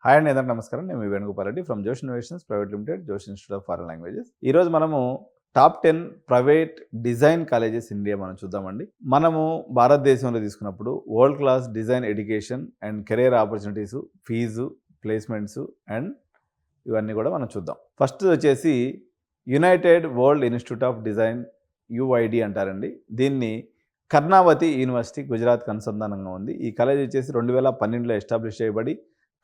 Hi అండి, అందరికీ నమస్కారం. నేను మీ Venugopal Reddy from Josh innovations private limited, Josh institute of foreign languages. ఈరోజు మనము top 10 private design colleges India మనం చూద్దామండి. మనము భారతదేశంలో తీసుకున్నప్పుడు world class design education and career opportunities, fees, placements and ఇవన్నీ కూడా మనం చూద్దాం. ఫస్ట్ వచ్చేసి United World Institute of Design, UID అంటారండి. దీన్ని కర్ణావతి యూనివర్సిటీ గుజరాత్కి అనుసంధానంగా ఉంది. ఈ కాలేజ్ వచ్చేసి 2012లో ఎస్టాబ్లిష్ చేయబడి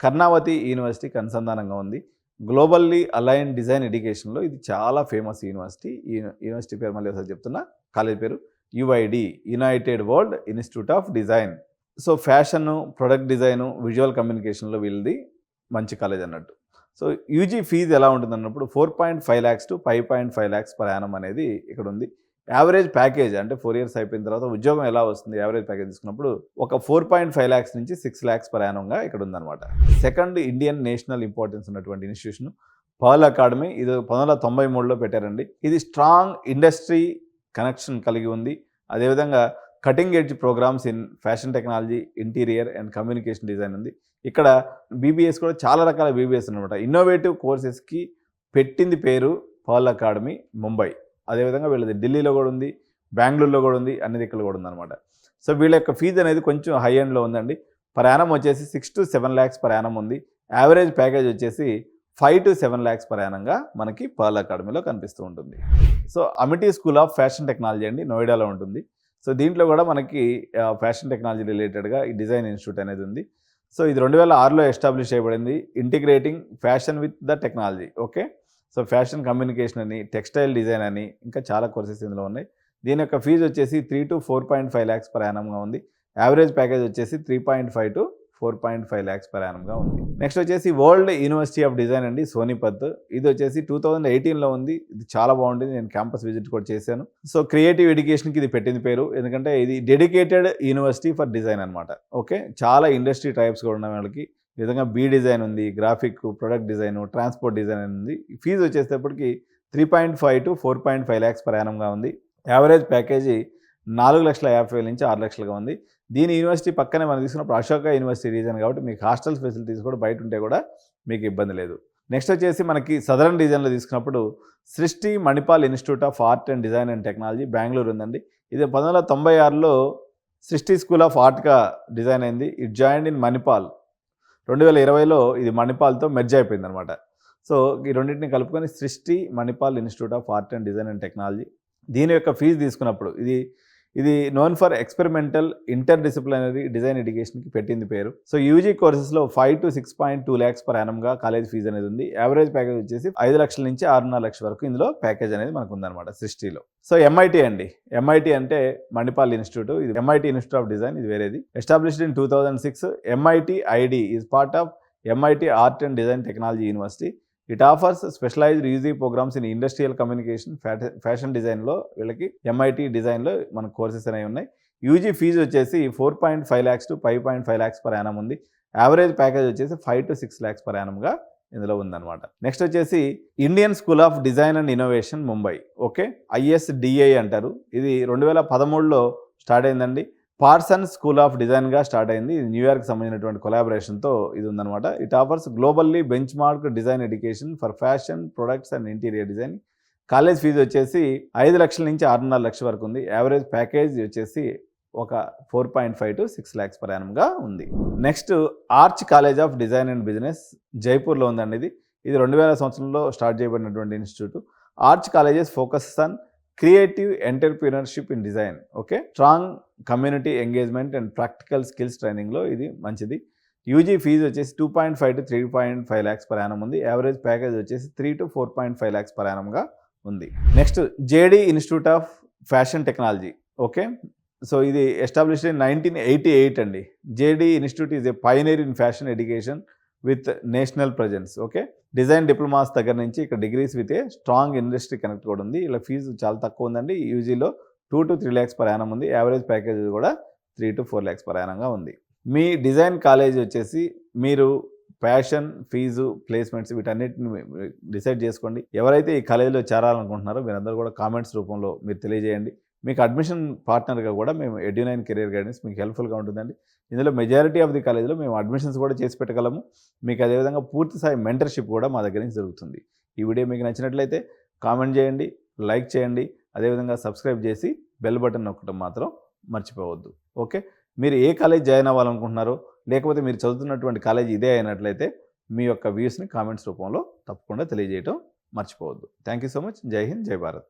కర్ణావతి యూనివర్సిటీకి అనుసంధానంగా ఉంది. గ్లోబల్లీ అలైన్ డిజైన్ ఎడ్యుకేషన్లో ఇది చాలా ఫేమస్ యూనివర్సిటీ. ఈ యూనివర్సిటీ పేరు మళ్ళీ ఒకసారి చెప్తున్నా. కాలేజ్ పేరు UID, United World Institute of design. So fashion, product design, visual కమ్యూనికేషన్లో వీళ్ళది మంచి కాలేజ్ అన్నట్టు. సో యూజీ ఫీజు ఎలా ఉంటుంది అన్నప్పుడు 4.5 lakhs to 5.5 lakhs per Yanam అనేది ఇక్కడ ఉంది. యావరేజ్ ప్యాకేజ్ అంటే 4 years అయిపోయిన తర్వాత ఉద్యోగం ఎలా వస్తుంది, యావరేజ్ ప్యాకేజ్ తీసుకున్నప్పుడు ఒక 4.5 lakhs నుంచి 6 lakhs పర్ యానంగా ఇక్కడ ఉందన్నమాట. సెకండ్ ఇండియన్ నేషనల్ ఇంపార్టెన్స్ ఉన్నటువంటి ఇన్స్టిట్యూషన్ పర్ల్ అకాడమీ. ఇది 1993లో పెట్టారండి. ఇది స్ట్రాంగ్ ఇండస్ట్రీ కనెక్షన్ కలిగి ఉంది. అదేవిధంగా cutting edge programs in fashion technology, interior and communication design ఉంది. ఇక్కడ బీబీఎస్ కూడా చాలా రకాల బీబీఎస్ అనమాట. ఇన్నోవేటివ్ కోర్సెస్కి పెట్టింది పేరు పర్ల్ అకాడమీ ముంబై. అదేవిధంగా వీళ్ళది ఢిల్లీలో కూడా ఉంది, బెంగళూరులో కూడా ఉంది, అన్ని దిక్కులు కూడా ఉందన్నమాట. సో వీళ్ళ యొక్క ఫీజు అనేది కొంచెం హై ఎండ్లో ఉందండి. పర్ యానం వచ్చేసి 6 to 7 lakhs పర్ యానం ఉంది. యావరేజ్ ప్యాకేజ్ వచ్చేసి 5 to 7 lakhs పర్ యానంగా మనకి పర్ల్ అకాడమీలో కనిపిస్తూ ఉంటుంది. So Amity school of fashion technology అండి, నోయిడాలో ఉంటుంది. సో దీంట్లో కూడా మనకి ఫ్యాషన్ టెక్నాలజీ రిలేటెడ్గా ఈ డిజైన్ ఇన్స్టిట్యూట్ అనేది ఉంది. సో ఇది 2006లో ఎస్టాబ్లిష్ చేయబడింది. Integrating fashion with the technology. Okay, so fashion communication అని, టెక్స్టైల్ డిజైన్ అని, ఇంకా చాలా కోర్సెస్ ఇందులో ఉన్నాయి. దీని యొక్క ఫీజు వచ్చేసి 3 to 4.5 lakhs పర్ యానంగా ఉంది. యావరేజ్ ప్యాకేజ్ వచ్చేసి 3.5 to 4.5 lakhs పర్ యానంగా ఉంది. నెక్స్ట్ వచ్చేసి వరల్డ్ యూనివర్సిటీ ఆఫ్ డిజైన్ అండి, సోనిపత్. ఇది వచ్చేసి 2018లో ఉంది. ఇది చాలా బాగుంటుంది. నేను క్యాంపస్ విజిట్ కూడా చేశాను. సో క్రియేటివ్ ఎడ్యుకేషన్కి ఇది పెట్టింది పేరు, ఎందుకంటే ఇది డెడికేటెడ్ యూనివర్సిటీ ఫర్ డిజైన్ అనమాట. ఓకే, చాలా ఇండస్ట్రీ టైప్స్ కూడా ఉన్న వాళ్ళకి. ఈ విధంగా బీ డిజైన్ ఉంది, graphic, product design, transport design ఉంది. ఫీజు వచ్చేటప్పటికి 3.5 to 4.5 lakhs పర్ యానంగా ఉంది. యావరేజ్ ప్యాకేజీ 4,50,000 నుంచి 6 లక్షలుగా ఉంది. దీని యూనివర్సిటీ పక్కనే మనం తీసుకున్నప్పుడు అశోక యూనివర్సిటీ రీజన్ కాబట్టి మీకు హాస్టల్ ఫెసిలిటీస్ కూడా బయట ఉంటే కూడా మీకు ఇబ్బంది లేదు. నెక్స్ట్ వచ్చేసి మనకి సదరన్ రీజన్లో తీసుకున్నప్పుడు Srishti Manipal institute of art and design and technology, Bengaluru ఉందండి. ఇది 1996లో సృష్టి స్కూల్ ఆఫ్ ఆర్ట్గా డిజైన్ అయింది. It joined in Manipal. 2020లో ఇది మణిపాల్తో మెర్జ్ అయిపోయింది అనమాట. సో ఈ రెండింటిని కలుపుకొని Srishti Manipal institute of art and design and technology. దీని యొక్క ఫీజు తీసుకున్నప్పుడు ఇది known for experimental inter disciplinary design ఎడ్యుకేషన్కి పెట్టింది పేరు. సో యూజీ కోర్సెస్లో 5 to 6.2 lakhs పర్ యానంగా కాలేజ్ ఫీజు అనేది ఉంది. యావరేజ్ ప్యాకేజ్ వచ్చేసి 5 లక్షల నుంచి 6.5 లక్షల వరకు ఇందులో ప్యాకేజ్ అనేది మనకు ఉందన్నమాట సృష్టిలో. సో ఎంఐటీ అండి, ఎంఐటీ అంటే మణిపాల్ ఇన్స్టిట్యూట్. ఇది ఎంఐటీ ఇన్స్టిట్యూట్ ఆఫ్ డిజైన్, ఇది వేరేది. Established in 2006. MIT ID is part of MIT art and design technology university. It offers specialized UG programs in industrial communication, fashion డిజైన్లో వీళ్ళకి ఎంఐటీ డిజైన్లో మనకు courses అనేవి ఉన్నాయి. యూజీ ఫీజు వచ్చేసి 4.5 lakhs to 5.5 lakhs per annum ఉంది. Average package వచ్చేసి 5 to 6 lakhs per యానంగా ఇందులో ఉందన్నమాట. నెక్స్ట్ వచ్చేసి Indian school of design and innovation Mumbai. Okay, ISDI అంటారు. ఇది 2013లో స్టార్ట్ అయిందండి. పార్సన్ స్కూల్ ఆఫ్ డిజైన్గా స్టార్ట్ అయింది. ఇది న్యూయార్క్ సంబంధించినటువంటి కొలాబరేషన్తో ఇది ఉందన్నమాట. It offers globally benchmark design education for fashion, products and interior design. College fees వచ్చేసి 5 లక్షల నుంచి 6.5 లక్షల వరకు ఉంది. యావరేజ్ ప్యాకేజ్ వచ్చేసి ఒక 4.5 to 6 lakhs పర్ యానంగా ఉంది. Next Arch college of design and business, జైపూర్లో ఉందండి. ఇది 2000 సంవత్సరంలో స్టార్ట్ చేయబడినటువంటి institute. Arch colleges focus on creative entrepreneurship in design. Okay, strong community engagement and practical skills ట్రైనింగ్లో ఇది మంచిది. యూజీ ఫీజు వచ్చేసి 2.5 to 3.5 lakhs పర్ యానం ఉంది. యావరేజ్ ప్యాకేజ్ వచ్చేసి 3 to 4.5 lakhs పర్ యానంగా ఉంది. Next JD institute of fashion technology. Okay, so ఇది established in 1988 అండి. JD institute is a pioneer in fashion education with national presence. Okay, design diplomas దగ్గర నుంచి ఇక్కడ degrees with a strong industry connect కూడా ఉంది. ఇలా ఫీజు చాలా తక్కువ ఉందండి. యూజీలో 2 to 3 lakhs పర్ యానం ఉంది. యావరేజ్ ప్యాకేజ్ కూడా 3 to 4 lakhs పర్ యానంగా ఉంది. మీ డిజైన్ కాలేజ్ వచ్చేసి మీరు ప్యాషన్, ఫీజు, ప్లేస్మెంట్స్ వీటన్నిటిని డిసైడ్ చేసుకోండి. ఎవరైతే ఈ కాలేజీలో చేరాలనుకుంటున్నారో మీరందరూ కూడా కామెంట్స్ రూపంలో మీరు తెలియజేయండి. మీకు అడ్మిషన్ పార్ట్నర్గా కూడా మేము ఎడ్యు9 కెరియర్ గైడెన్స్ మీకు హెల్ప్ఫుల్గా ఉంటుందండి. ఇందులో మెజారిటీ ఆఫ్ ది కాలేజ్లో మేము అడ్మిషన్స్ కూడా చేసి పెట్టగలము. మీకు అదేవిధంగా పూర్తి స్థాయి మెంటర్షిప్ కూడా మా దగ్గర నుంచి జరుగుతుంది. ఈ వీడియో మీకు నచ్చినట్లయితే కామెంట్ చేయండి, లైక్ చేయండి, అదేవిధంగా సబ్స్క్రైబ్ చేసి బెల్ బటన్ నొక్కడం మాత్రం మర్చిపోవద్దు. ఓకే, మీరు ఏ కాలేజ్ జాయిన్ అవ్వాలనుకుంటున్నారో, లేకపోతే మీరు చదువుతున్నటువంటి కాలేజ్ ఇదే అయినట్లయితే మీ యొక్క వ్యూస్ని కామెంట్స్ రూపంలో తప్పకుండా తెలియజేయటం మర్చిపోవద్దు. Thank you so much. జై హింద్, జై భారత్.